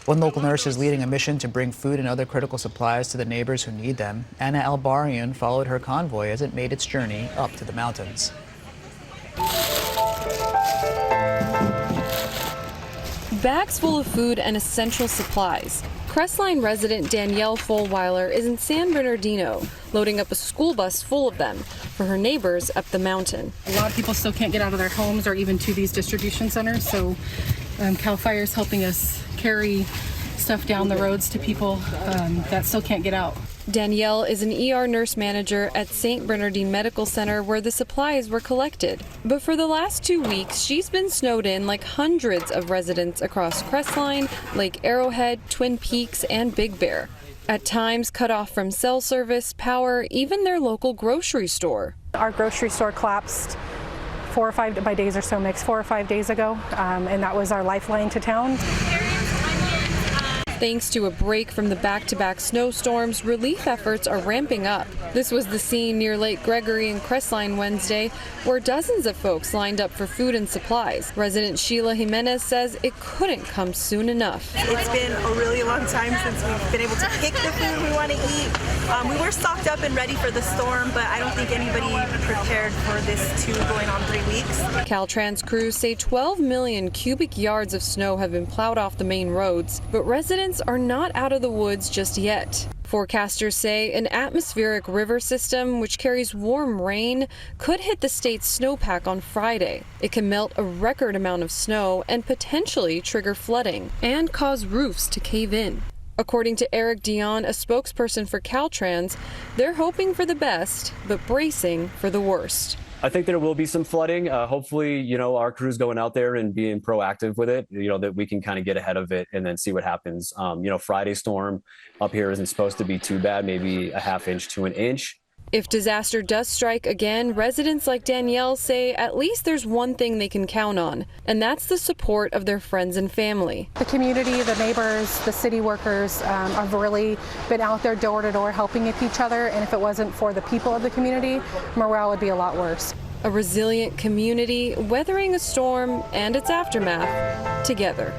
One local nurse is leading a mission to bring food and other critical supplies to the neighbors who need them. Anna Albarian followed her convoy as it made its journey up to the mountains. Bags full of food and essential supplies. Crestline resident Danielle Fulweiler is in San Bernardino, loading up a school bus full of them for her neighbors up the mountain. A lot of people still can't get out of their homes or even to these distribution centers, so CAL FIRE is helping us carry stuff down the roads to people that still can't get out. Danielle is an ER nurse manager at St. Bernardine Medical Center where the supplies were collected. But for the last 2 weeks, she's been snowed in like hundreds of residents across Crestline, Lake Arrowhead, Twin Peaks, and Big Bear. At times cut off from cell service, power, even their local grocery store. Our grocery store collapsed 4 or 5, my days are so mixed, 4 or 5 days ago, and that was our lifeline to town. Thanks to a break from the back-to-back snowstorms, relief efforts are ramping up. This was the scene near Lake Gregory in Crestline Wednesday, where dozens of folks lined up for food and supplies. Resident Sheila Jimenez says it couldn't come soon enough. It's been a really long time since we've been able to pick the food we want to eat. We were stocked up and ready for the storm, but I don't think anybody prepared for this too going on 3 weeks. Caltrans crews say 12 million cubic yards of snow have been plowed off the main roads, but residents are not out of the woods just yet. Forecasters say an atmospheric river system, which carries warm rain, could hit the state's snowpack on Friday. It can melt a record amount of snow and potentially trigger flooding and cause roofs to cave in. According to Eric Dion, a spokesperson for Caltrans, they're hoping for the best, but bracing for the worst. I think there will be some flooding. Hopefully, our crew's going out there and being proactive with it, that we can kind of get ahead of it and then see what happens. Friday storm up here isn't supposed to be too bad, maybe a ½ inch to an inch. If disaster does strike again, residents like Danielle say at least there's one thing they can count on, and that's the support of their friends and family. The community, the neighbors, the city workers have really been out there door to door helping each other, and if it wasn't for the people of the community, morale would be a lot worse. A resilient community weathering a storm and its aftermath together.